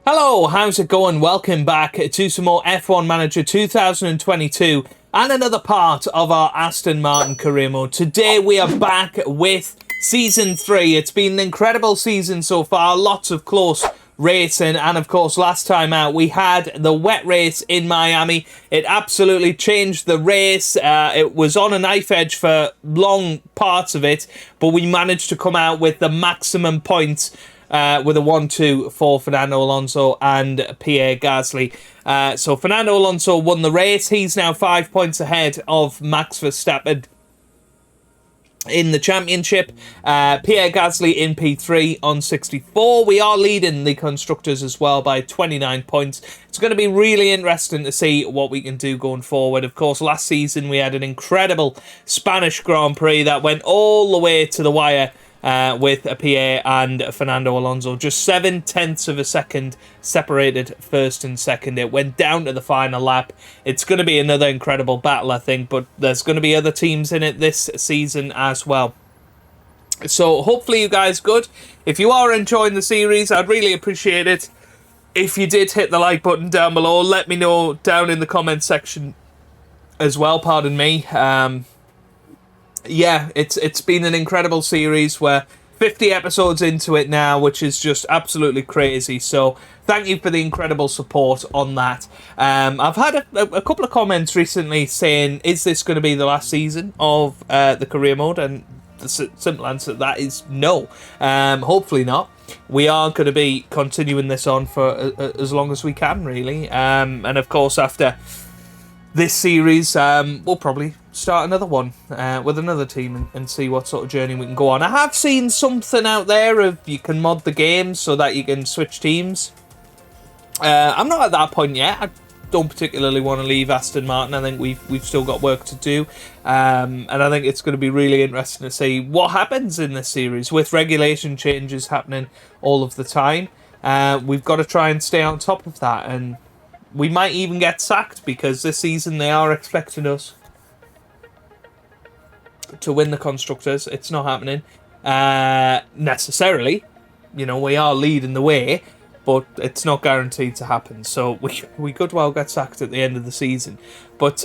Hello, how's it going? Welcome back to some more F1 Manager 2022 and another part of our Aston Martin career mode. Today we are back with Season 3. It's been an incredible season so far, lots of close racing, and of course last time out we had the wet race in Miami. It absolutely changed the race. It was on a knife edge for long parts of it, but we managed to come out with the maximum points with a 1-2 for Fernando Alonso and Pierre Gasly. So Fernando Alonso won the race. He's now 5 points ahead of Max Verstappen in the championship. Pierre Gasly in P3 on 64. We are leading the constructors as well by 29 points. It's going to be really interesting to see what we can do going forward. Of course, last season we had an incredible Spanish Grand Prix that went all the way to the wire with Pierre and Fernando Alonso. Just 0.7 of a second separated first and second. It went down to the final lap. It's going to be another incredible battle, I think, but there's going to be other teams in it this season as well. So hopefully you guys good. If you are enjoying the series, I'd really appreciate it if you did hit the like button down below. Let me know down in the comment section as well, pardon me. Yeah, it's been an incredible series. We're 50 episodes into it now, which is just absolutely crazy. So thank you for the incredible support on that. I've had a couple of comments recently saying, is this going to be the last season of the career mode? And the simple answer to that is no. Hopefully not. We are going to be continuing this on for as long as we can, really. And of course, after this series, we'll probably start another one with another team and see what sort of journey we can go on. I have seen something out there of you can mod the game so that you can switch teams. I'm not at that point yet. I don't particularly want to leave Aston Martin. I think we've still got work to do, and I think it's going to be really interesting to see what happens in this series with regulation changes happening all of the time. We've got to try and stay on top of that, and we might even get sacked because this season they are expecting us to win the constructors. It's not happening necessarily. You know, we are leading the way, but it's not guaranteed to happen. So we could well get sacked at the end of the season. But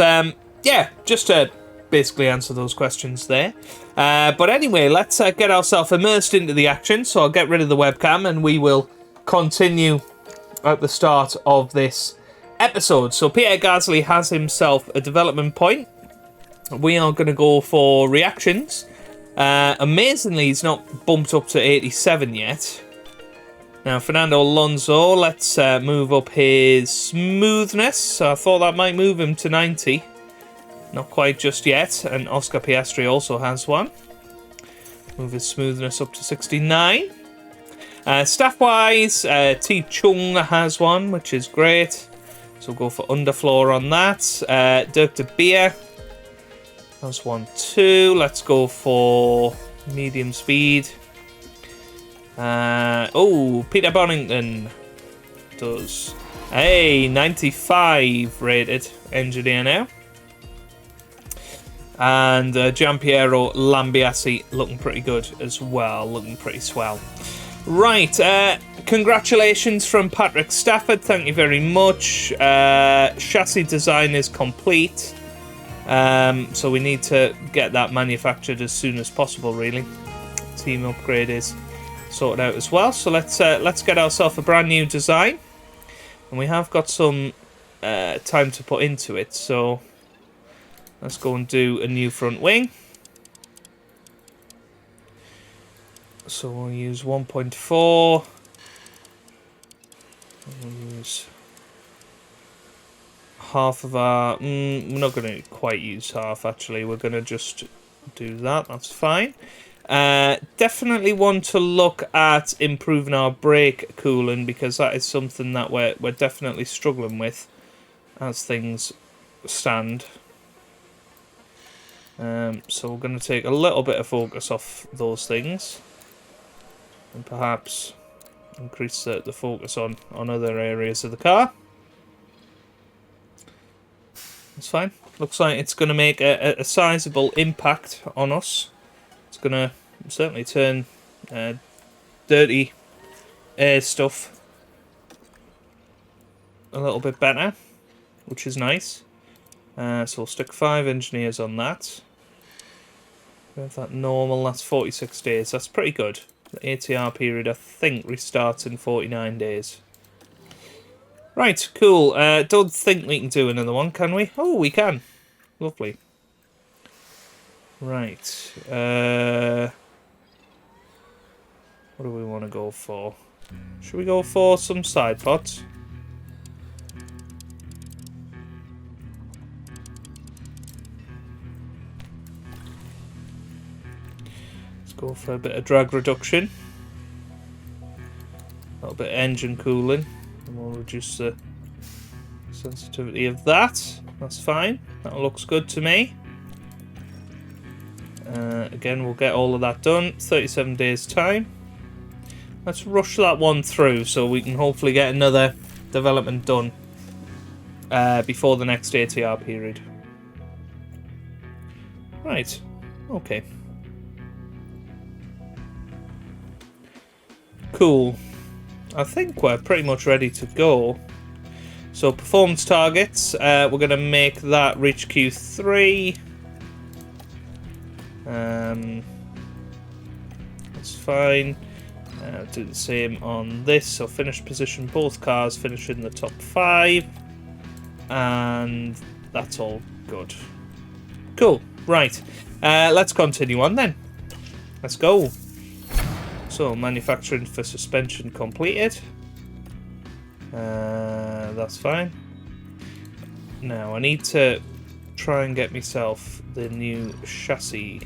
yeah, just to basically answer those questions there. But anyway, let's get ourselves immersed into the action. So I'll get rid of the webcam and we will continue at the start of this episode. So Pierre Gasly has himself a development point. We are going to go for reactions. Amazingly, he's not bumped up to 87 yet. Now, Fernando Alonso, let's move up his smoothness. So I thought that might move him to 90. Not quite just yet. And Oscar Piastri also has one. Move his smoothness up to 69. Staff-wise, T. Chung has one, which is great. So we'll go for underfloor on that. Dirk de Beer. That's 1, 2. Let's go for medium speed. Peter Bonington does a 95 rated engineer now. And Giampiero Lambiasi looking pretty good as well, looking pretty swell. Right, congratulations from Patrick Stafford, thank you very much. Chassis design is complete. So we need to get that manufactured as soon as possible, really. Team upgrade is sorted out as well. So let's get ourselves a brand new design. And we have got some time to put into it. So let's go and do a new front wing. So we'll use 1.4. We'll use half of our... we're not going to quite use half, actually. We're going to just do that. That's fine. Definitely want to look at improving our brake cooling, because that is something that we're definitely struggling with as things stand. So we're going to take a little bit of focus off those things. And perhaps increase the focus on other areas of the car. That's fine. Looks like it's going to make a sizable impact on us. It's going to certainly turn dirty air stuff a little bit better, which is nice. So we'll stick 5 engineers on that. We have that normal, that's 46 days. That's pretty good. The ATR period, I think, restarts in 49 days. Right, cool. Don't think we can do another one, can we? Oh, we can. Lovely. Right. What do we want to go for? Should we go for some side pods? Let's go for a bit of drag reduction. A little bit of engine cooling. And we'll reduce the sensitivity of that. That's fine. That looks good to me. Again, we'll get all of that done. 37 days time. Let's rush that one through so we can hopefully get another development done before the next ATR period. Right. Okay. Cool. I think we're pretty much ready to go. So performance targets, we're going to make that reach Q3. That's fine. Do the same on this. So finish position, both cars finish in the top 5. And that's all good. Cool. Right. Let's continue on then. Let's go. So manufacturing for suspension completed. That's fine. Now I need to try and get myself the new chassis.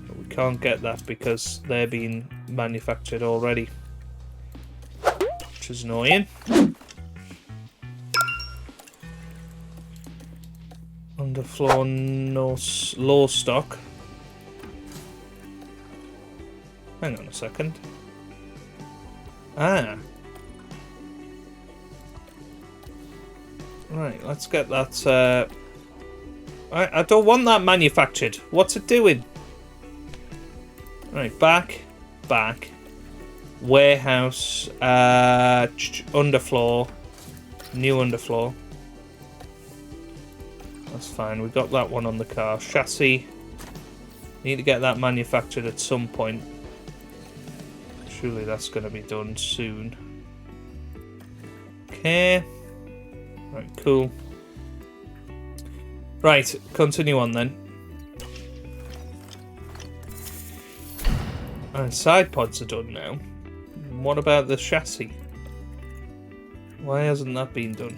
But we can't get that because they're being manufactured already, which is annoying. Underfloor, no low stock. Hang on a second. Right, let's get that. I don't want that manufactured. What's it doing? Right, back. Warehouse. Underfloor. New underfloor. That's fine. We got that one on the car. Chassis. Need to get that manufactured at some point. Surely that's going to be done soon. Okay. Right, cool. Right, continue on then. And side pods are done now. What about the chassis? Why hasn't that been done?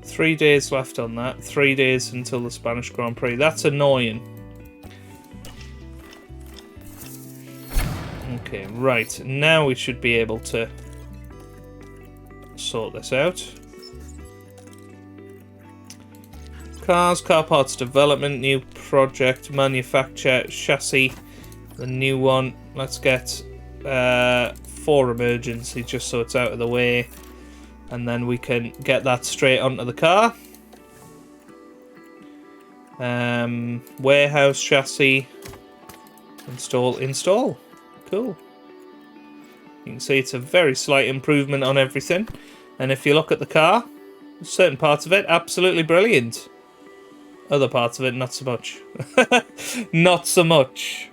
3 days left on that. 3 days until the Spanish Grand Prix. That's annoying. Okay, right. Now we should be able to sort this out. Cars, car parts development, new project, manufacture, chassis, the new one. Let's get 4 emergency just so it's out of the way. And then we can get that straight onto the car. Warehouse chassis. Install. Cool. You can see it's a very slight improvement on everything. And if you look at the car, certain parts of it, absolutely brilliant. Other parts of it, not so much. Not so much.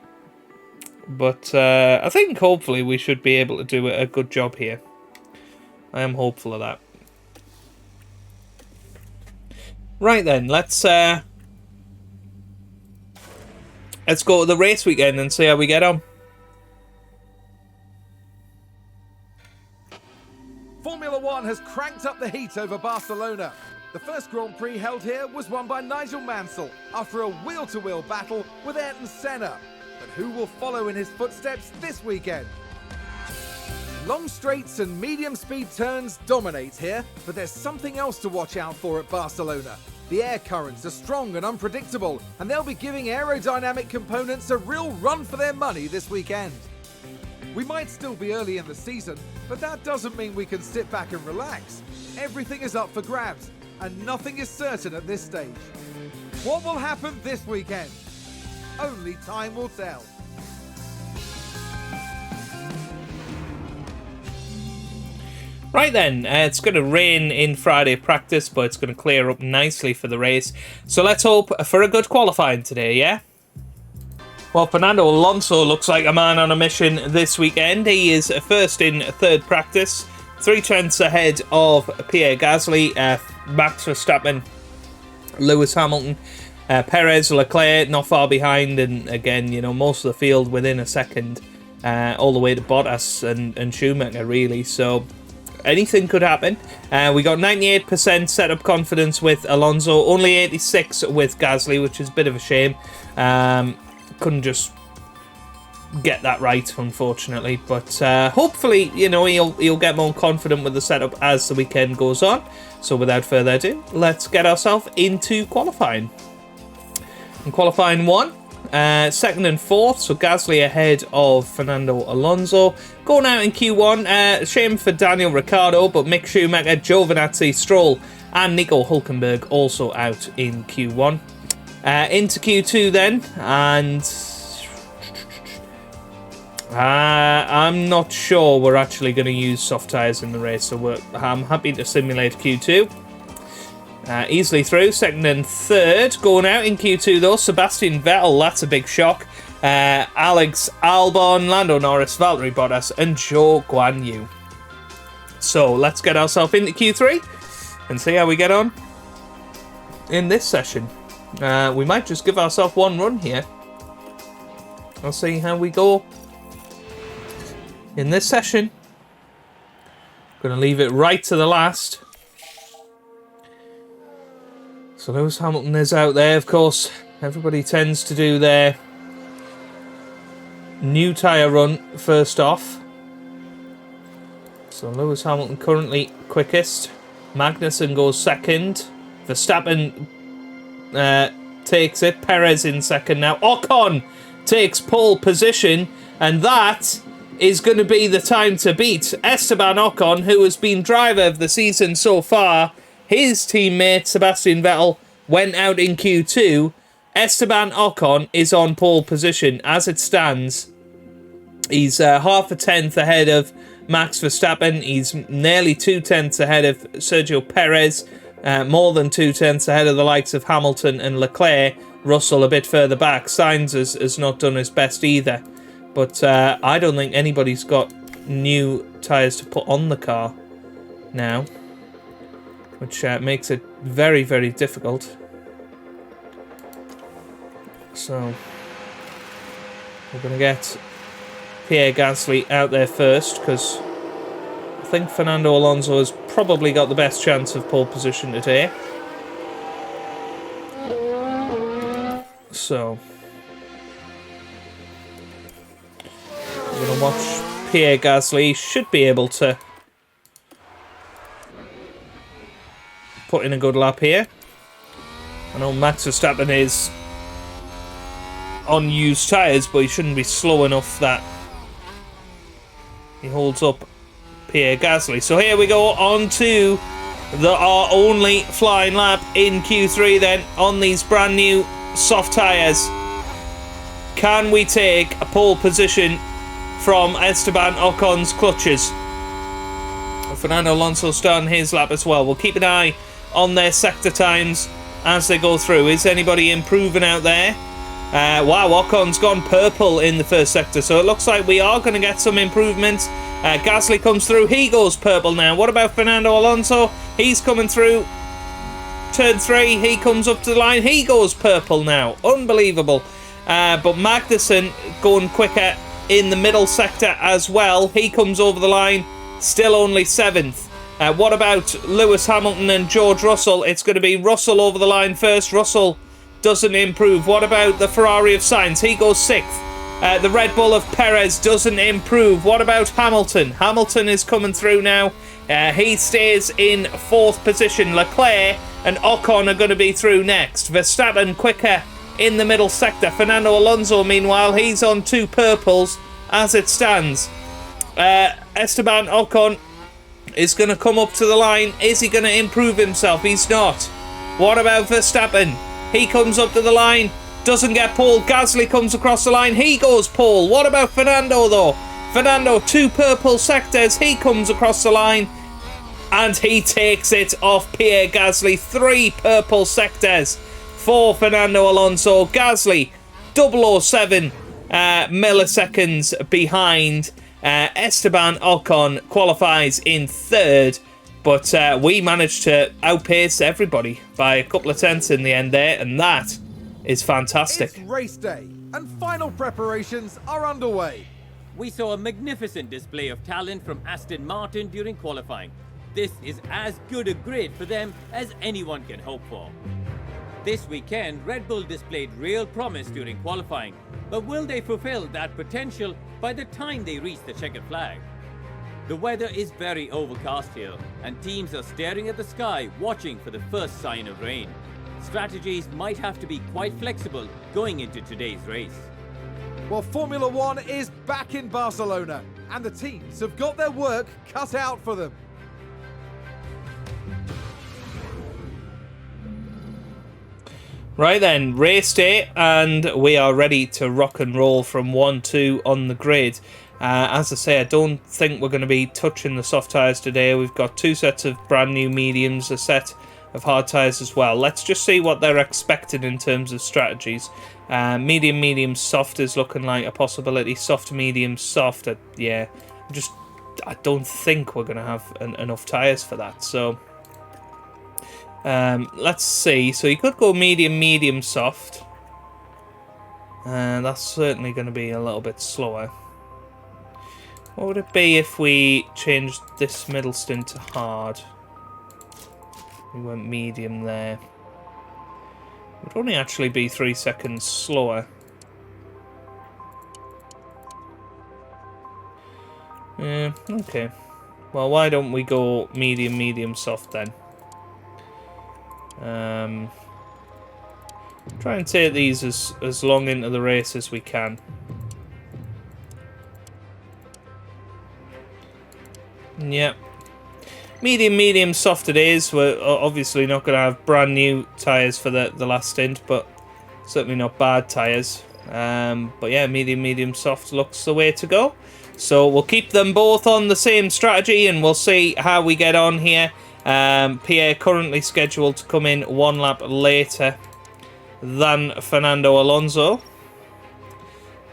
But I think hopefully we should be able to do a good job here. I am hopeful of that. Right then, let's go to the race weekend and see how we get on. Formula One has cranked up the heat over Barcelona. The first Grand Prix held here was won by Nigel Mansell after a wheel-to-wheel battle with Ayrton Senna. But who will follow in his footsteps this weekend? Long straights and medium-speed turns dominate here, but there's something else to watch out for at Barcelona. The air currents are strong and unpredictable, and they'll be giving aerodynamic components a real run for their money this weekend. We might still be early in the season, but that doesn't mean we can sit back and relax. Everything is up for grabs, and nothing is certain at this stage. What will happen this weekend? Only time will tell. Right then, it's going to rain in Friday practice, but it's going to clear up nicely for the race. So let's hope for a good qualifying today, yeah? Well, Fernando Alonso looks like a man on a mission this weekend. He is first in third practice, 3 tenths ahead of Pierre Gasly, Max Verstappen, Lewis Hamilton, Perez, Leclerc not far behind, and again, you know, most of the field within a second, all the way to Bottas and Schumacher, really. So anything could happen. We got 98% setup confidence with Alonso, only 86 with Gasly, which is a bit of a shame. Couldn't just get that right, unfortunately, but hopefully, you know, he'll get more confident with the setup as the weekend goes on. So without further ado, let's get ourselves into qualifying. In qualifying 1, second and fourth, so Gasly ahead of Fernando Alonso. Going out in Q1, shame for Daniel Ricciardo, but Mick Schumacher, Giovinazzi, Stroll and Nico Hülkenberg also out in Q1. Into Q2 then, and I'm not sure we're actually going to use soft tyres in the race, so I'm happy to simulate Q2. Easily through, second and third. Going out in Q2 though, Sebastian Vettel, that's a big shock. Alex Albon, Lando Norris, Valtteri Bottas and Zhou Guanyu. So let's get ourselves into Q3 and see how we get on in this session. We might just give ourselves one run here. I'll see how we go in this session. Gonna leave it right to the last. So Lewis Hamilton is out there, of course. Everybody tends to do their new tyre run first off. So Lewis Hamilton currently quickest. Magnussen goes second. Verstappen takes it. Perez in second now. Ocon takes pole position, and that is going to be the time to beat Esteban Ocon, who has been driver of the season so far. His teammate Sebastian Vettel went out in Q2. Esteban Ocon is on pole position as it stands. He's half a tenth ahead of Max Verstappen. He's nearly 2 tenths ahead of Sergio Perez. More than 2 tenths ahead of the likes of Hamilton and Leclerc. Russell a bit further back. Sainz has not done his best either. But I don't think anybody's got new tyres to put on the car now, which makes it very, very difficult. So we're going to get Pierre Gasly out there first, because I think Fernando Alonso has probably got the best chance of pole position today. So we're going to watch Pierre Gasly. Should be able to put in a good lap here. I know Max Verstappen is on used tyres, but he shouldn't be slow enough that he holds up Pierre Gasly. So here we go on to our only flying lap in Q3 then, on these brand new soft tyres. Can we take a pole position from Esteban Ocon's clutches? Fernando Alonso starting his lap as well. We'll keep an eye on their sector times as they go through. Is anybody improving out there? Wow, Ocon's gone purple in the first sector, so it looks like we are going to get some improvements. Gasly comes through, he goes purple now. What about Fernando Alonso? He's coming through turn 3, he comes up to the line, he goes purple now. Unbelievable. But Magnussen going quicker in the middle sector as well. He comes over the line, still only 7th. What about Lewis Hamilton and George Russell? It's going to be Russell over the line first. Russell doesn't improve. What about the Ferrari of Sainz? He goes 6th. The Red Bull of Perez doesn't improve. What about Hamilton? Hamilton is coming through now. He stays in 4th position. Leclerc and Ocon are going to be through next. Verstappen quicker in the middle sector. Fernando Alonso, meanwhile, he's on 2 purples as it stands. Esteban Ocon is going to come up to the line. Is he going to improve himself? He's not. What about Verstappen? He comes up to the line, doesn't get pole. Gasly comes across the line, he goes pole. What about Fernando though? Fernando, 2 purple sectors, he comes across the line. And he takes it off Pierre Gasly. 3 purple sectors for Fernando Alonso. Gasly, 007 milliseconds behind. Esteban Ocon qualifies in 3rd. But we managed to outpace everybody by a couple of tenths in the end there, and that is fantastic. It's race day, and final preparations are underway. We saw a magnificent display of talent from Aston Martin during qualifying. This is as good a grid for them as anyone can hope for. This weekend, Red Bull displayed real promise during qualifying, but will they fulfill that potential by the time they reach the checkered flag? The weather is very overcast here, and teams are staring at the sky watching for the first sign of rain. Strategies might have to be quite flexible going into today's race. Well, Formula One is back in Barcelona, and the teams have got their work cut out for them. Right then, race day, and we are ready to rock and roll from 1-2 on the grid. As I say, I don't think we're going to be touching the soft tyres today. We've got 2 sets of brand new mediums, a set of hard tyres as well. Let's just see what they're expecting in terms of strategies. Medium, medium, soft is looking like a possibility. Soft, medium, soft. Yeah, I don't think we're going to have enough tyres for that. So let's see. So you could go medium, medium, soft. That's certainly going to be a little bit slower. What would it be if we changed this middle stint to hard? We went medium there. It would only actually be 3 seconds slower. Yeah, okay. Well, why don't we go medium, medium, soft then? Try and take these as long into the race as we can. Yep. Medium, medium, soft it is. We're obviously not going to have brand new tyres for the last stint, but certainly not bad tyres. But yeah, medium, medium, soft looks the way to go. So we'll keep them both on the same strategy, and we'll see how we get on here. Pierre currently scheduled to come in 1 lap later than Fernando Alonso.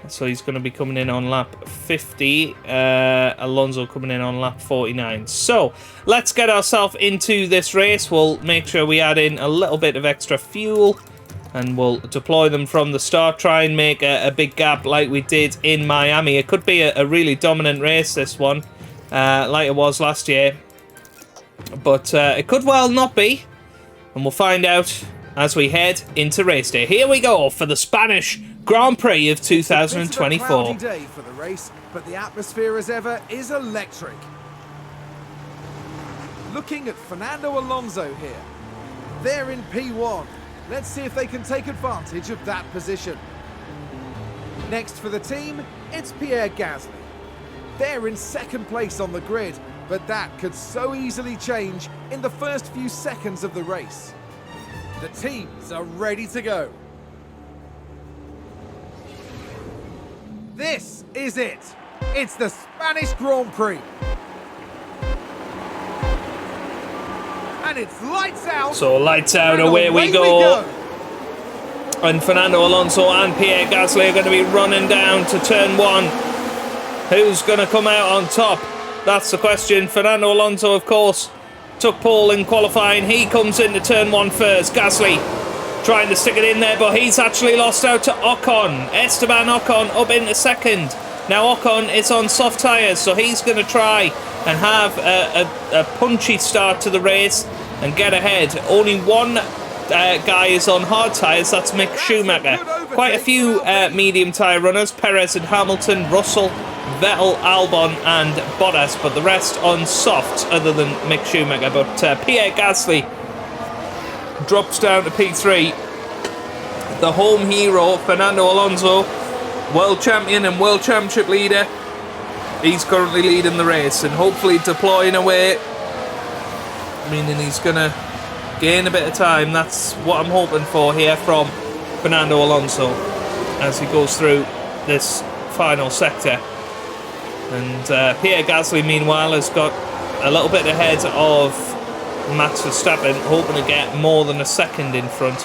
So he's going to be coming in on lap 50. Alonso coming in on lap 49. So let's get ourselves into this race. We'll make sure we add in a little bit of extra fuel, and we'll deploy them from the start. Try and make a big gap like we did in Miami. It could be a really dominant race, this one, like it was last year. But it could well not be. And we'll find out as we head into race day. Here we go for the Spanish Grand Prix of 2024. It's a cloudy day for the race, but the atmosphere as ever is electric. Looking at Fernando Alonso here. They're in P1. Let's see if they can take advantage of that position. Next for the team, it's Pierre Gasly. They're in 2nd place on the grid, but that could so easily change in the first few seconds of the race. The teams are ready to go. This is it. It's the Spanish Grand Prix. And it's lights out. So lights out, away we go. And Fernando Alonso and Pierre Gasly are going to be running down to turn 1. Who's going to come out on top? That's the question. Fernando Alonso, of course, took pole in qualifying. He comes into turn 1 first. Gasly trying to stick it in there, but he's actually lost out to Ocon. Esteban Ocon up into 2nd. Now Ocon is on soft tyres, so he's going to try and have a punchy start to the race and get ahead. Only one guy is on hard tyres, that's Mick Schumacher. Quite a few medium tyre runners, Perez and Hamilton, Russell, Vettel, Albon and Bottas, but the rest on soft other than Mick Schumacher. But Pierre Gasly drops down to P3. The home hero, Fernando Alonso, world champion and world championship leader, he's currently leading the race and hopefully deploying away, meaning he's going to gain a bit of time. That's what I'm hoping for here from Fernando Alonso as he goes through this final sector. And Pierre Gasly, meanwhile, has got a little bit ahead of Max Verstappen, hoping to get more than a second in front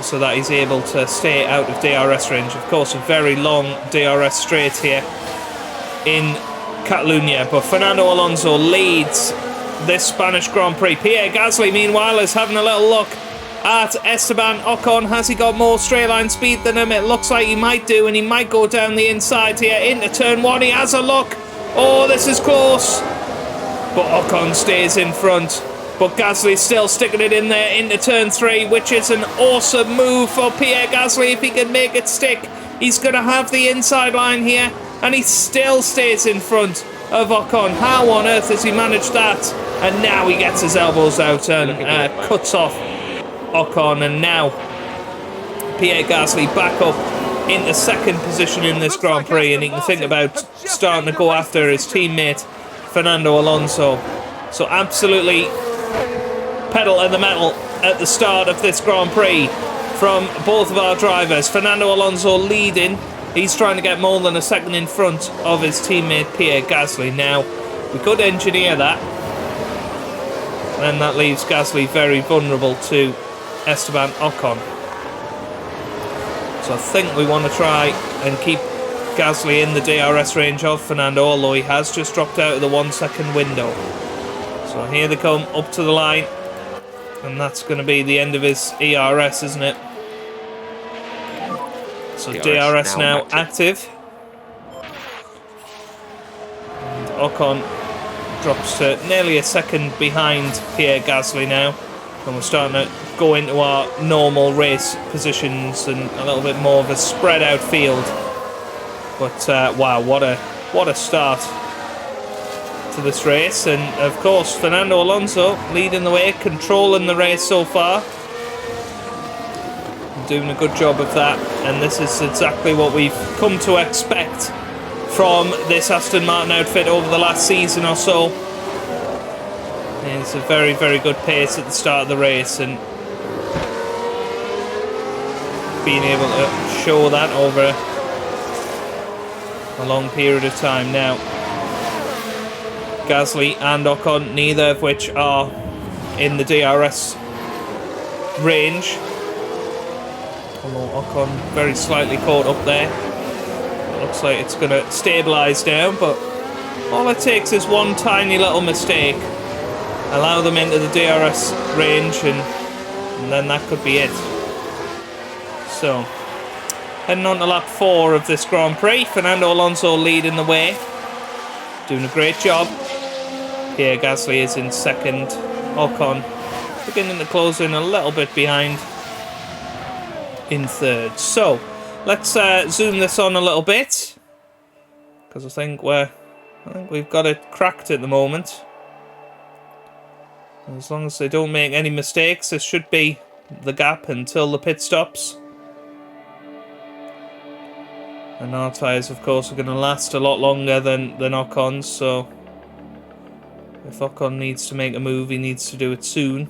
so that he's able to stay out of DRS range. Of course, a very long DRS straight here in Catalonia, but Fernando Alonso leads this Spanish Grand Prix. Pierre Gasly, meanwhile, is having a little look at Esteban Ocon. Has he got more straight line speed than him? It looks like he might do, and he might go down the inside here into turn 1. He has a look. Oh, this is close. But Ocon stays in front. But Gasly's still sticking it in there into turn 3, which is an awesome move for Pierre Gasly. If he can make it stick, he's going to have the inside line here, and he still stays in front of Ocon. How on earth has he managed that? And now he gets his elbows out and cuts off Ocon, and now Pierre Gasly back up into second position in this Grand Prix, and he can think about starting to go after his teammate Fernando Alonso. So absolutely pedal to the metal at the start of this Grand Prix from both of our drivers. Fernando Alonso leading. He's trying to get more than a second in front of his teammate Pierre Gasly. Now, we could engineer that, and that leaves Gasly very vulnerable to Esteban Ocon. So I think we want to try and keep Gasly in the DRS range of Fernando, although he has just dropped out of the 1 second window. So here they come up to the line, and that's going to be the end of his ERS, isn't it? So DRS now active. And Ocon drops to nearly a second behind Pierre Gasly now. And we're starting to go into our normal race positions and a little bit more of a spread out field. But wow, what a start to this race. And of course, Fernando Alonso leading the way, controlling the race so far. Doing a good job of that, and this is exactly what we've come to expect from this Aston Martin outfit over the last season or so. It's a very, very good pace at the start of the race, and being able to show that over a long period of time now. Gasly and Ocon, neither of which are in the DRS range. Although Ocon very slightly caught up there. It looks like it's going to stabilise down, but all it takes is one tiny little mistake. Allow them into the DRS range, and then that could be it. So, heading on to lap 4 of this Grand Prix. Fernando Alonso leading the way. Doing a great job. Pierre Gasly is in second. Ocon beginning to close in a little bit behind in third. So, let's zoom this on a little bit, because I think we've got it cracked at the moment. As long as they don't make any mistakes, this should be the gap until the pit stops. And our tyres, of course, are going to last a lot longer than Ocon's, so if Ocon needs to make a move, he needs to do it soon.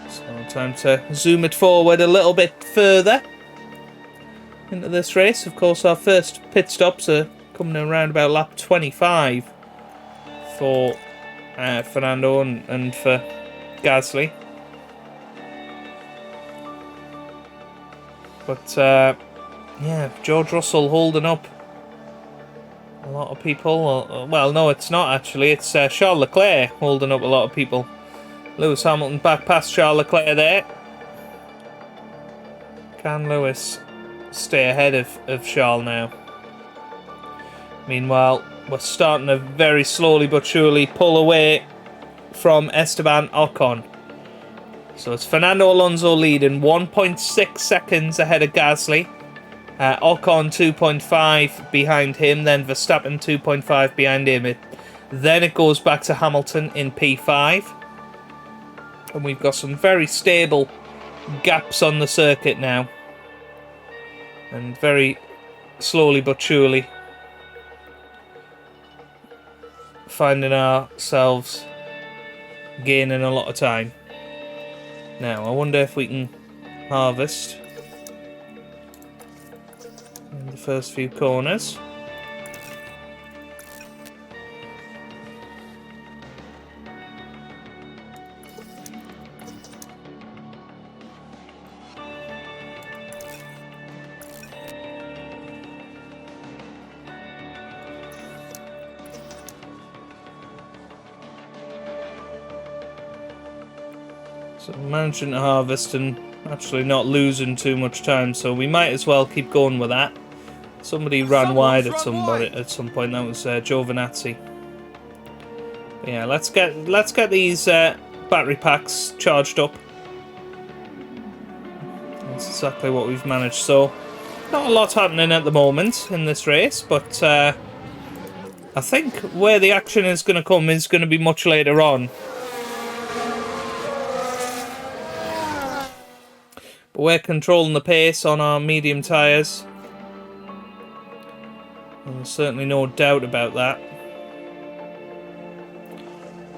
So time to zoom it forward a little bit further into this race. Of course, our first pit stops are coming around about lap 25 for Fernando and for Gasly. But yeah, George Russell holding up a lot of people. Well, no, it's not actually. It's Charles Leclerc holding up a lot of people. Lewis Hamilton back past Charles Leclerc there. Can Lewis stay ahead of Charles now? Meanwhile, we're starting to very slowly but surely pull away from Esteban Ocon. So it's Fernando Alonso leading 1.6 seconds ahead of Gasly. Ocon 2.5 behind him, then Verstappen 2.5 behind him. Then it goes back to Hamilton in P5. And we've got some very stable gaps on the circuit now. And very slowly but surely finding ourselves gaining a lot of time. Now, I wonder if we can harvest in the first few corners. So managing to harvest and actually not losing too much time, so we might as well keep going with that. Somebody ran wide at some point. That was Giovinazzi. Yeah, let's get these battery packs charged up. That's exactly what we've managed. So, not a lot happening at the moment in this race, but I think where the action is going to come is going to be much later on. But we're controlling the pace on our medium tyres. There's certainly no doubt about that.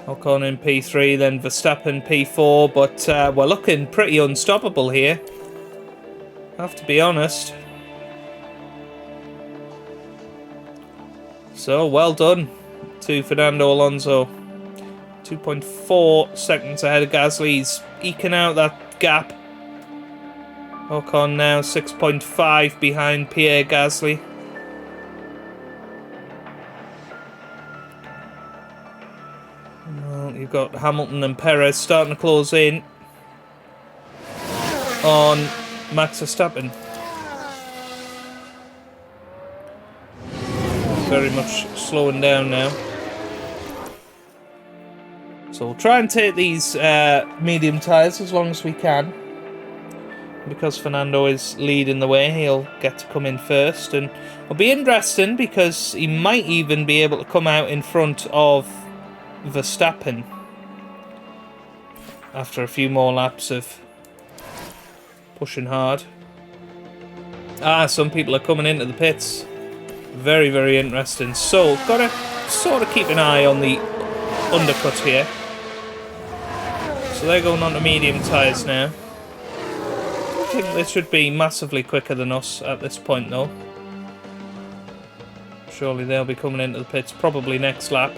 Ocon in P3, then Verstappen P4, but we're looking pretty unstoppable here. I have to be honest. So, well done to Fernando Alonso. 2.4 seconds ahead of GASLY. He's eking out that gap. Ocon now 6.5 behind Pierre Gasly. Well, you've got Hamilton and Perez starting to close in on Max Verstappen. Very much slowing down now. So we'll try and take these medium tyres as long as we can. Because Fernando is leading the way, he'll get to come in first, and it'll be interesting because he might even be able to come out in front of Verstappen after a few more laps of pushing hard. Some people are coming into the pits. Very, very interesting. So, gotta sort of keep an eye on the undercut here. So they're going on to medium tyres now. I think they should be massively quicker than us at this point, though. Surely they'll be coming into the pits probably next lap.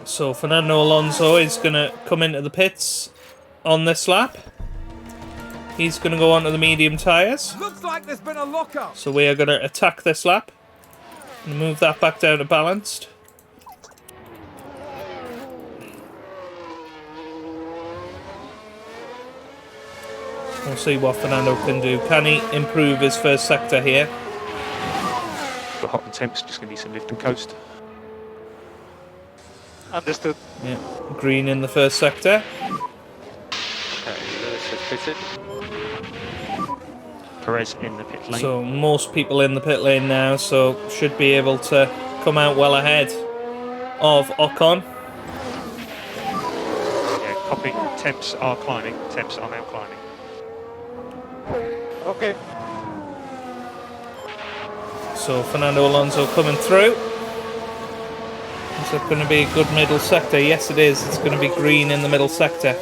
So Fernando Alonso is going to come into the pits on this lap. He's going to go onto the medium tyres. Looks like there's been a lockup. So we are going to attack this lap and move that back down to balanced. We'll see what Fernando can do. Can he improve his first sector here? The hot and temps, just going to need some lift and coast. Understood. Yeah, green in the first sector. Okay, Lewis has pitted. Perez in the pit lane. So most people in the pit lane now, so should be able to come out well ahead of Ocon. Yeah, copy. Temps are climbing. Temps are now climbing. Okay. So Fernando Alonso coming through. Is it going to be a good middle sector? Yes, it is. It's going to be green in the middle sector.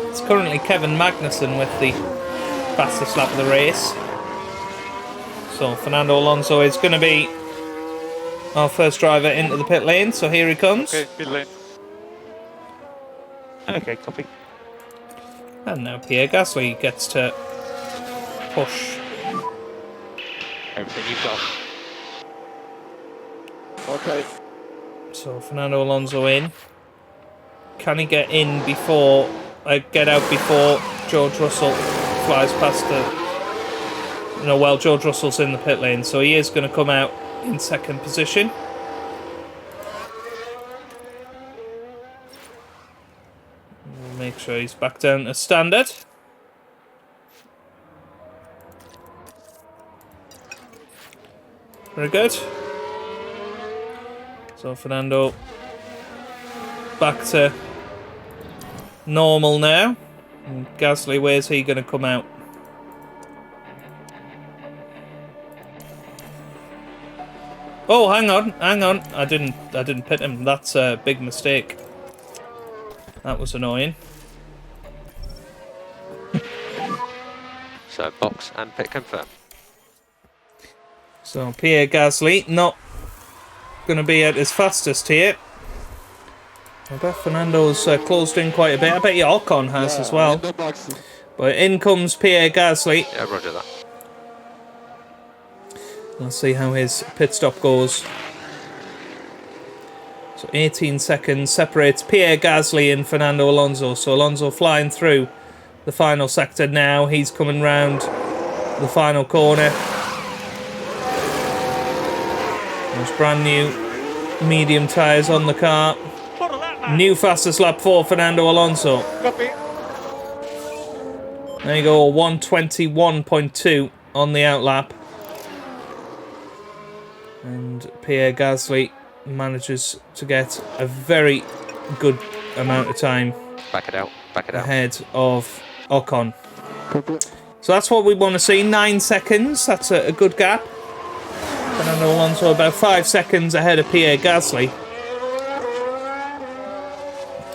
It's currently Kevin Magnussen with the fastest lap of the race. So Fernando Alonso is going to be our first driver into the pit lane. So here he comes. Okay, pit lane. Okay, copy. And now Pierre Gasly gets to push. Everything you've got. Okay. So Fernando Alonso in. Can he get in before, get out before George Russell flies past the... No, well, George Russell's in the pit lane, so he is going to come out in second position. We'll make sure he's back down to standard. Very good. So Fernando back to normal now. And Gasly, where's he going to come out? Oh, hang on. I didn't pit him. That's a big mistake. That was annoying. So box and pit confirm. So Pierre Gasly not going to be at his fastest here. I bet Fernando's closed in quite a bit. I bet Ocon has as well. But in comes Pierre Gasly. Yeah, roger that. Let's see how his pit stop goes. So 18 seconds separates Pierre Gasly and Fernando Alonso. So Alonso flying through the final sector now. He's coming round the final corner. There's brand new medium tyres on the car. New fastest lap for Fernando Alonso. There you go, 121.2 on the outlap. And Pierre Gasly manages to get a very good amount of time Back it out. Back it out. ahead of Ocon. So that's what we want to see. 9 seconds. That's a good gap. Fernando Alonso about 5 seconds ahead of Pierre Gasly.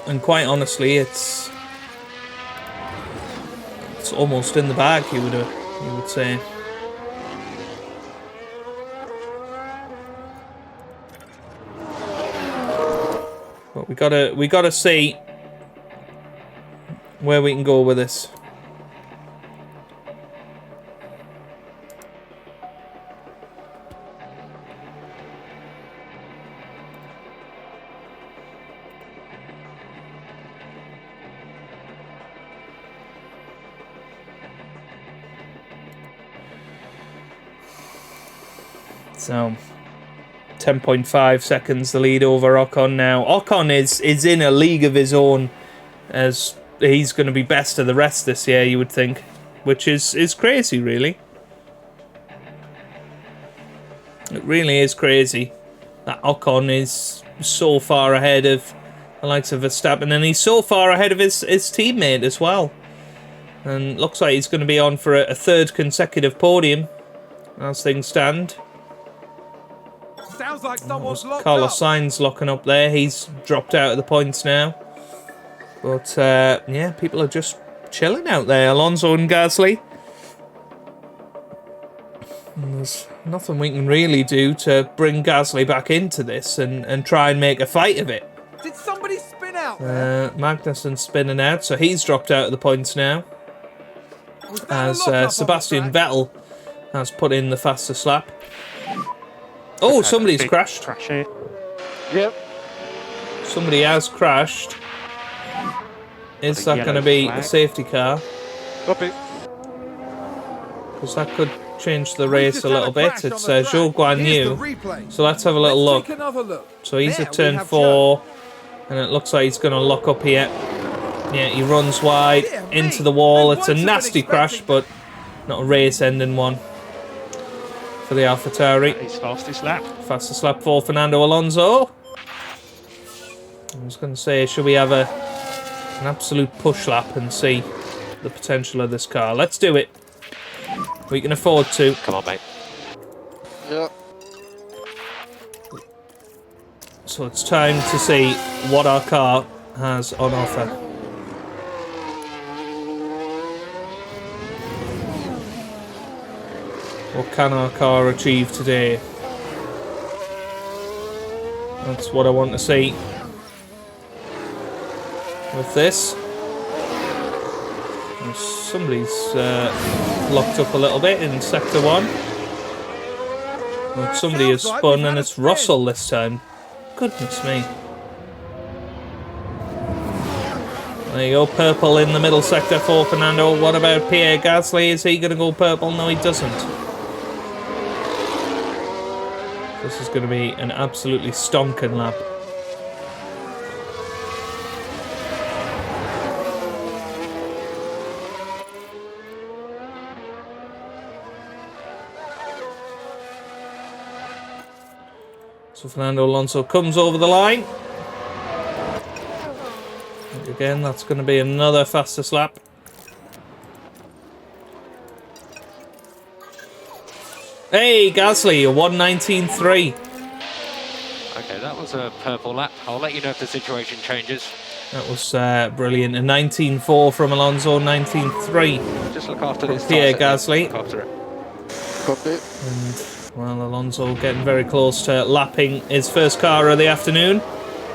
And quite honestly, it's almost in the bag, you would say. But we gotta see where we can go with this. So 10.5 seconds the lead over Ocon now. Ocon is in a league of his own, as he's going to be best of the rest this year, you would think, which is crazy, really. It really is crazy that Ocon is so far ahead of the likes of Verstappen, and he's so far ahead of his teammate as well. And looks like he's going to be on for a third consecutive podium as things stand. Sounds like someone's locked Carlos up. Sainz locking up there. He's dropped out of the points now. But, yeah, people are just chilling out there. Alonso and Gasly. And there's nothing we can really do to bring Gasly back into this and try and make a fight of it. Did somebody spin out there? Magnussen's spinning out, so he's dropped out of the points now. Was that a As lock-up on the Sebastian track? Vettel has put in the fastest lap. Oh, somebody's Big crashed. Crash here. Yep. Somebody has crashed. Is Got a that going to yellow be a flag. safety car? Copy. Because that could change the We've race just a had little bit. crash on It's the track. Zhou Guan Here's Yu. the replay. So let's have a little Let's look. take another look. So he's There at we turn have 4. And it looks like he's going to lock up here. Yeah, he runs wide Dear into me, the wall. we It's a weren't nasty crash, expecting but not a race-ending one for the AlphaTauri. His fastest lap. Fastest lap for Fernando Alonso. I was going to say, should we have an absolute push lap and see the potential of this car? Let's do it. We can afford to. Come on, mate. Yep. So it's time to see what our car has on offer. What can our car achieve today? That's what I want to see. With this, somebody's locked up a little bit in sector 1. But somebody has Sounds like spun, we've had and a it's spin. Russell this time. Goodness me. There you go, purple in the middle sector for Fernando. What about Pierre Gasly? Is he going to go purple? No, he doesn't. This is going to be an absolutely stonking lap. So Fernando Alonso comes over the line. And again, that's going to be another fastest lap. Hey, Gasly, a 1:19.3. Okay, that was a purple lap. I'll let you know if the situation changes. That was brilliant. A 19.4 from Alonso, 19.3. Just look after this. Pierre tyre set there. Gasly. Look after it. Copy. And, well, Alonso getting very close to lapping his first car of the afternoon.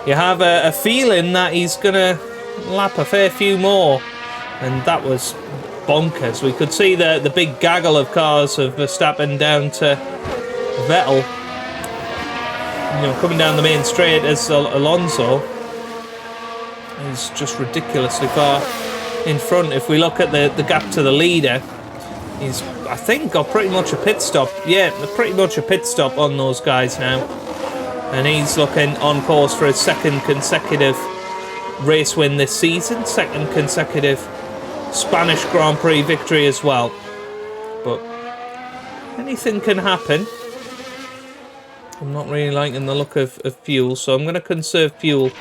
You have a feeling that he's going to lap a fair few more. And that was bonkers. We could see the big gaggle of cars of Verstappen down to Vettel, you know, coming down the main straight as Alonso is just ridiculously far in front. If we look at the gap to the leader, he's, I think, got pretty much a pit stop. Yeah, pretty much a pit stop on those guys now. And he's looking on course for his second consecutive race win this season. Second consecutive Spanish Grand Prix victory as well. But anything can happen. I'm not really liking the look of fuel, so I'm going to conserve fuel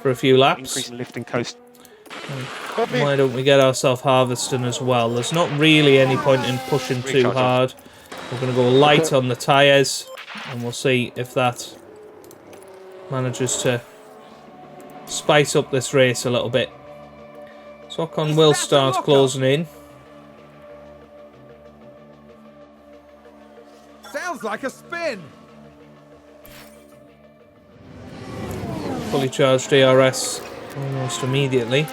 for a few laps. Increasing lifting coast. Why don't we get ourselves harvesting as well? There's not really any point in pushing too hard. We're going to go light on the tyres, and we'll see if that manages to spice up this race a little bit. So Ocon will start closing in. Sounds like a spin. Fully charged DRS almost immediately.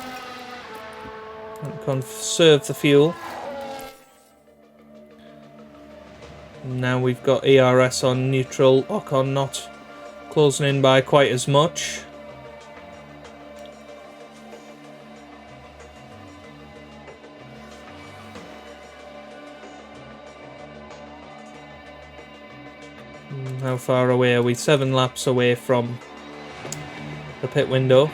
And conserve the fuel. Now we've got ERS on neutral. Ocon not closing in by quite as much. How far away are we? 7 laps away from the pit window.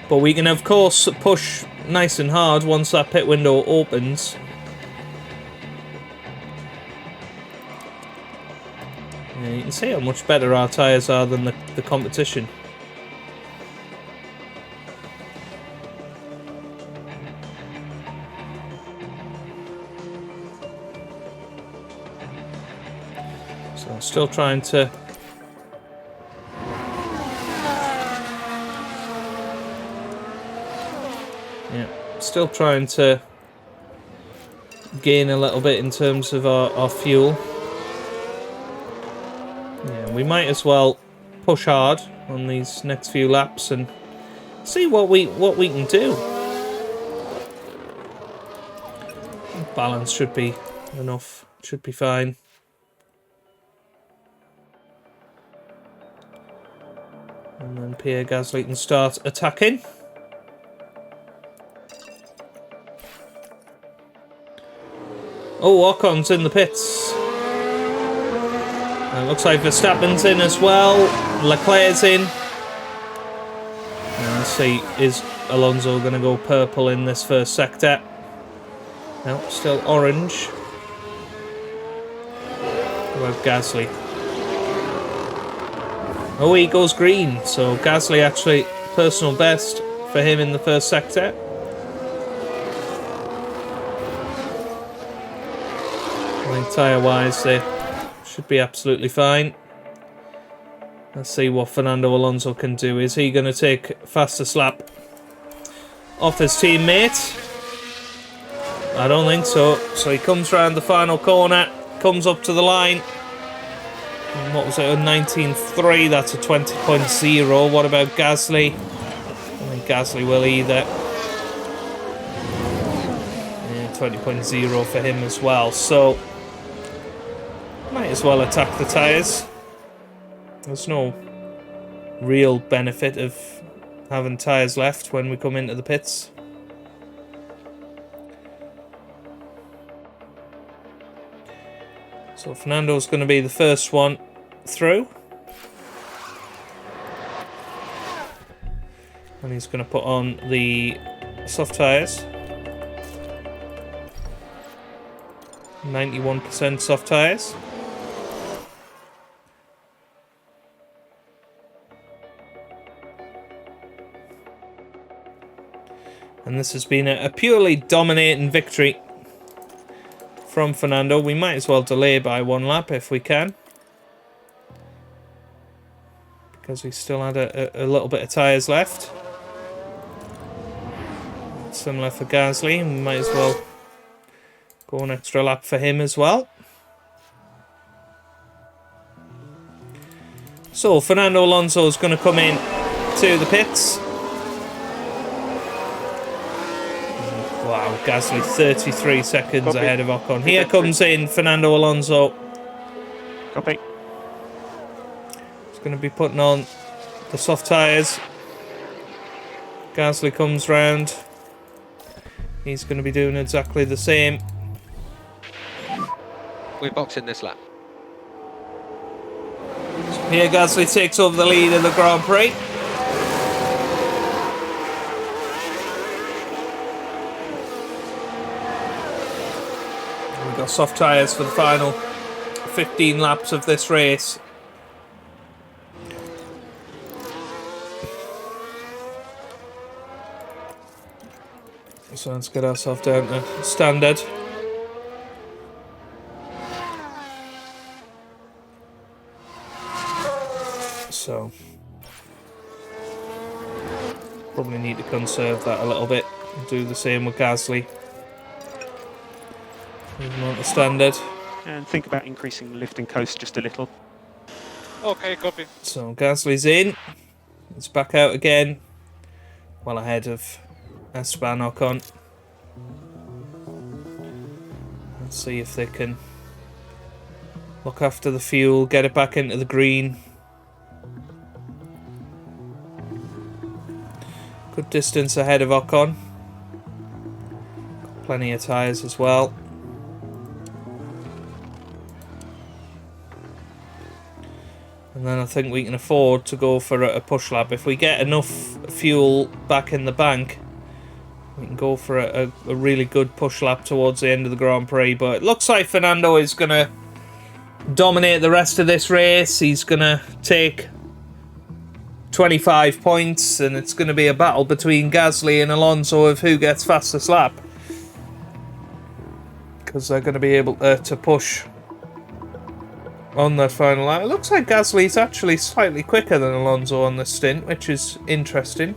But we can of course push nice and hard once that pit window opens. Yeah, you can see how much better our tyres are than the competition. So still trying to still trying to gain a little bit in terms of our fuel. Yeah, we might as well push hard on these next few laps and see what we can do. Balance should be enough, should be fine. And then Pierre Gasly can start attacking. Oh, Ocon's in the pits. It looks like Verstappen's in as well. Leclerc's in. And let's see, is Alonso going to go purple in this first sector? No, still orange. What about Gasly? Oh, he goes green. So Gasly actually personal best for him in the first sector. Tyre-wise, they should be absolutely fine. Let's see what Fernando Alonso can do. Is he going to take fastest lap off his teammate? I don't think so. So he comes round the final corner, comes up to the line. And what was it, a 19.3? That's a 20.0. What about Gasly? I think Gasly will either. 20.0 for him as well. So might as well attack the tyres. There's no real benefit of having tyres left when we come into the pits. So Fernando's going to be the first one through. And he's going to put on the soft tyres. 91% soft tyres. And this has been a purely dominating victory from Fernando. We might as well delay by 1 lap if we can, because we still had a little bit of tyres left. Similar for Gasly. We might as well go an extra lap for him as well. So Fernando Alonso is going to come in to the pits. Gasly 33 seconds Copy. ahead of Ocon. Here comes in Fernando Alonso. Copy. He's going to be putting on the soft tyres. Gasly comes round. He's going to be doing exactly the same. We're boxing this lap. Pierre Gasly takes over the lead in the Grand Prix. We've got soft tyres for the final 15 laps of this race. So let's get ourselves down to standard. So probably need to conserve that a little bit. Do the same with Gasly. Move him on to standard. And think about increasing lift and coast just a little. Okay, copy. So Gasly's in. It's back out again. Well ahead of Esteban Ocon. Let's see if they can look after the fuel, get it back into the green. Good distance ahead of Ocon. Got plenty of tyres as well. And then I think we can afford to go for a push lap. If we get enough fuel back in the bank, we can go for a really good push lap towards the end of the Grand Prix. But it looks like Fernando is going to dominate the rest of this race. He's going to take 25 points, and it's going to be a battle between Gasly and Alonso of who gets fastest lap. Because they're going to be able to push on that final lap. It looks like Gasly's actually slightly quicker than Alonso on this stint, which is interesting.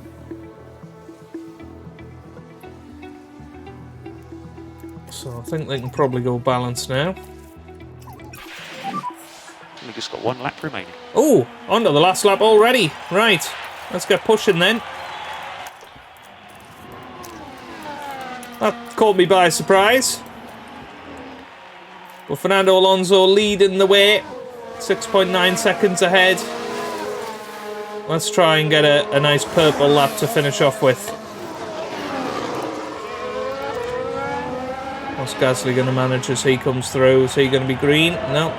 So I think they can probably go balanced now. We just got one lap remaining. Oh, onto the last lap already. Right, let's get pushing then. That caught me by surprise. Well, Fernando Alonso leading the way, 6.9 seconds ahead. Let's try and get a nice purple lap to finish off with. What's Gasly going to manage as he comes through? Is he going to be green? No.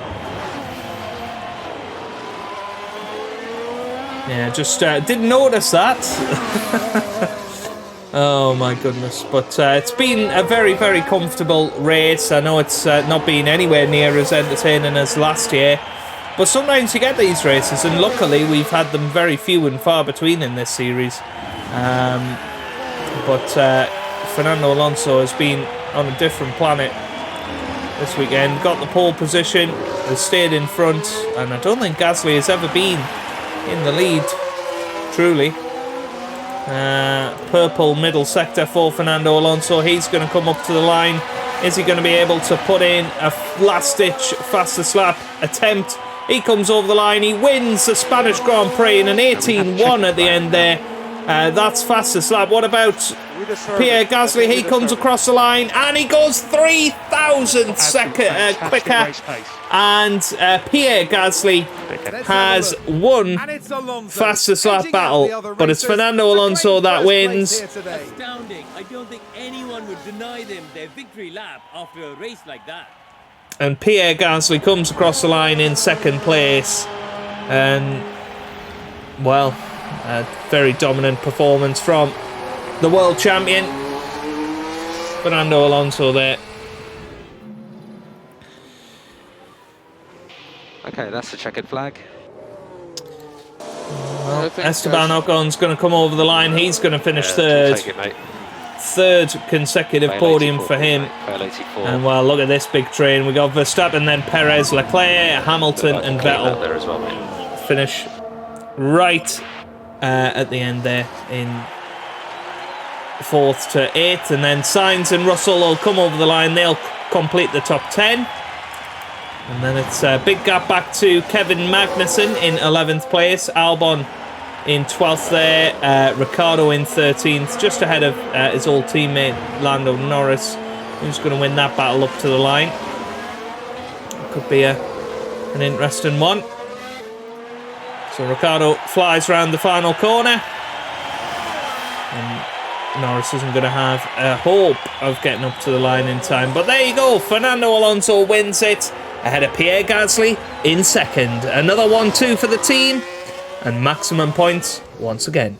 Yeah, just didn't notice that. Oh my goodness. But it's been a very, very comfortable race. I know it's not been anywhere near as entertaining as last year. But sometimes you get these races, and luckily we've had them very few and far between in this series. But Fernando Alonso has been on a different planet this weekend. Got the pole position, has stayed in front, and I don't think Gasly has ever been in the lead, truly. Purple middle sector for Fernando Alonso. He's going to come up to the line. Is he going to be able to put in a last-ditch fastest lap attempt? He comes over the line. He wins the Spanish Grand Prix in an 18-1 at the end there. That's fastest lap. What about Pierre Gasly? He comes across the line and he goes 3,000 seconds quicker. And Pierre Gasly has won fastest lap battle, but it's Fernando Alonso that wins. Astounding. I don't think anyone would deny them their victory lap after a race like that. And Pierre Gasly comes across the line in second place. And, well, a very dominant performance from the world champion, Fernando Alonso there. Okay, that's the checkered flag. Well, Esteban Ocon's going to come over the line. He's going to finish third. Take it, mate. Third consecutive Fail podium 84, for him. mate. Fail 84. And well, look at this big train. We got Verstappen, then Perez, Leclerc, Hamilton, and Clean that Vettel there as well, mate. finish right at the end there in 4th to 8th, and then Sainz and Russell will come over the line. They'll complete the top 10. And then it's a big gap back to Kevin Magnussen in 11th place. Albon in 12th there. Ricciardo in 13th, just ahead of his old teammate Lando Norris, who's going to win that battle up to the line. Could be an interesting one. So Ricciardo flies round the final corner. And Norris isn't going to have a hope of getting up to the line in time. But there you go. Fernando Alonso wins it ahead of Pierre Gasly in second. Another 1-2 for the team. And maximum points once again.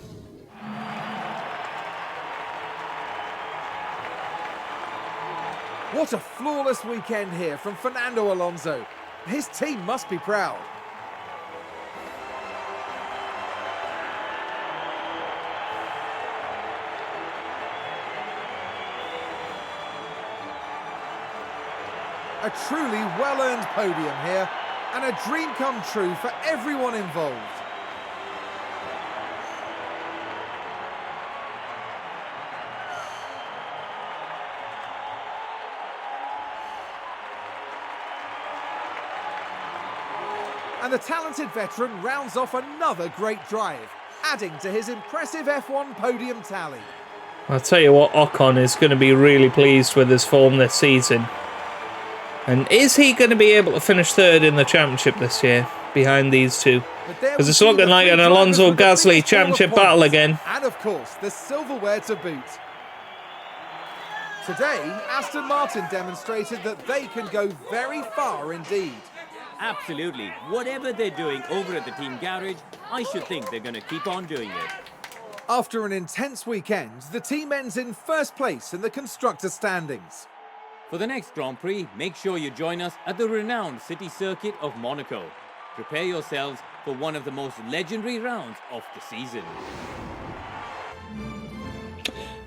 What a flawless weekend here from Fernando Alonso. His team must be proud. A truly well-earned podium here, and a dream come true for everyone involved. And the talented veteran rounds off another great drive, adding to his impressive F1 podium tally. I'll tell you what, Ocon is going to be really pleased with his form this season. And is he going to be able to finish third in the championship this year, behind these two? Because it's looking like an Alonso-Gasly championship battle again. And of course, the silverware to boot. Today, Aston Martin demonstrated that they can go very far indeed. Absolutely. Whatever they're doing over at the team garage, I should think they're going to keep on doing it. After an intense weekend, the team ends in first place in the constructor standings. For the next Grand Prix, make sure you join us at the renowned city circuit of Monaco. Prepare yourselves for one of the most legendary rounds of the season.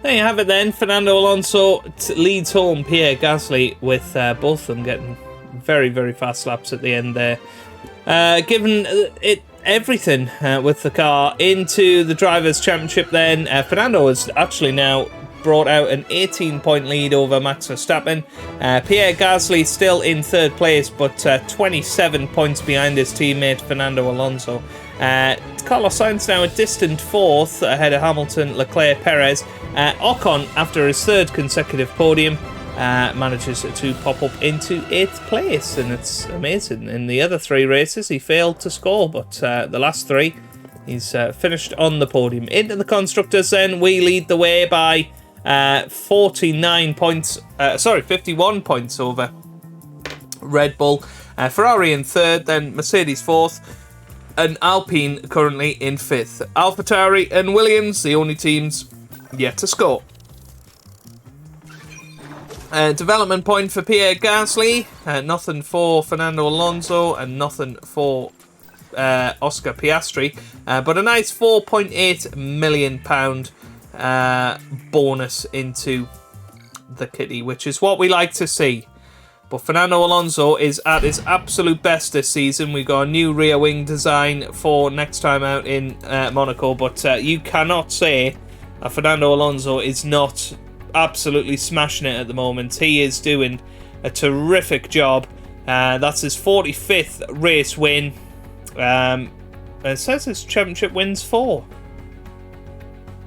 There you have it then. Fernando Alonso leads home Pierre Gasly with both of them getting very, very fast laps at the end there. Given it everything with the car into the Drivers' Championship then, Fernando has actually now brought out an 18-point lead over Max Verstappen. Pierre Gasly still in third place, but 27 points behind his teammate Fernando Alonso. Carlos Sainz now a distant fourth ahead of Hamilton, Leclerc, Perez. Ocon, after his third consecutive podium, manages to pop up into 8th place, and it's amazing. In the other 3 races he failed to score, but the last 3 he's finished on the podium. Into the constructors then, we lead the way by 51 points over Red Bull. Ferrari in third, then Mercedes fourth, and Alpine currently in fifth. AlphaTauri and Williams, the only teams yet to score. Development point for Pierre Gasly, nothing for Fernando Alonso, and nothing for Oscar Piastri, but a nice £4.8 million bonus into the kitty, which is what we like to see. But Fernando Alonso is at his absolute best this season. We've got a new rear wing design for next time out in Monaco, but you cannot say that Fernando Alonso is not absolutely smashing it at the moment. He is doing a terrific job. That's his 45th race win. It says his championship wins 4.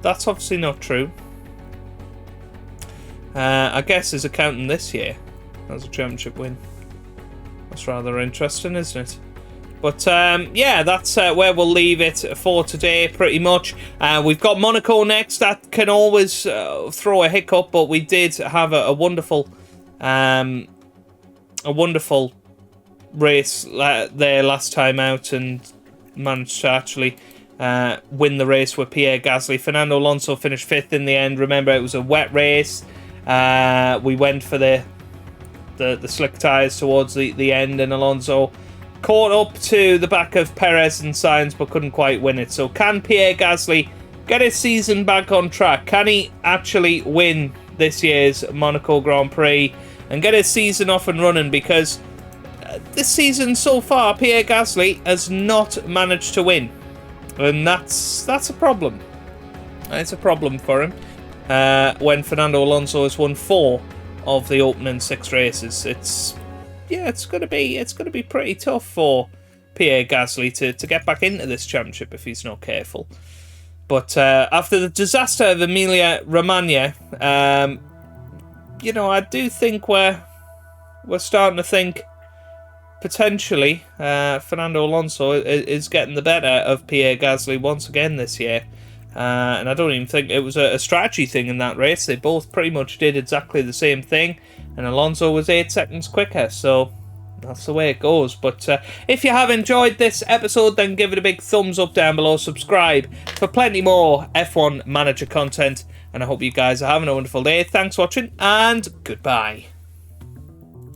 That's obviously not true. I guess is accounting this year as a championship win. That's rather interesting, isn't it? But yeah, that's where we'll leave it for today, pretty much. We've got Monaco next. That can always throw a hiccup, but we did have a wonderful race there last time out, and managed to actually win the race with Pierre Gasly. Fernando Alonso finished 5th in the end. Remember, it was a wet race. We went for the slick tyres towards the end, and Alonso caught up to the back of Perez and Sainz, but couldn't quite win it. So can Pierre Gasly get his season back on track? Can he actually win this year's Monaco Grand Prix and get his season off and running? Because this season so far, Pierre Gasly has not managed to win, and that's a problem. It's a problem for him. When Fernando Alonso has won 4 of the opening 6 races, it's going to be pretty tough for Pierre Gasly to get back into this championship if he's not careful. But after the disaster of Emilia-Romagna, you know, I do think we're starting to think potentially Fernando Alonso is getting the better of Pierre Gasly once again this year. And I don't even think it was a strategy thing in that race. They both pretty much did exactly the same thing, and Alonso was 8 seconds quicker, so that's the way it goes. But if you have enjoyed this episode, then give it a big thumbs up down below. Subscribe for plenty more F1 Manager content, and I hope you guys are having a wonderful day. Thanks for watching, and goodbye.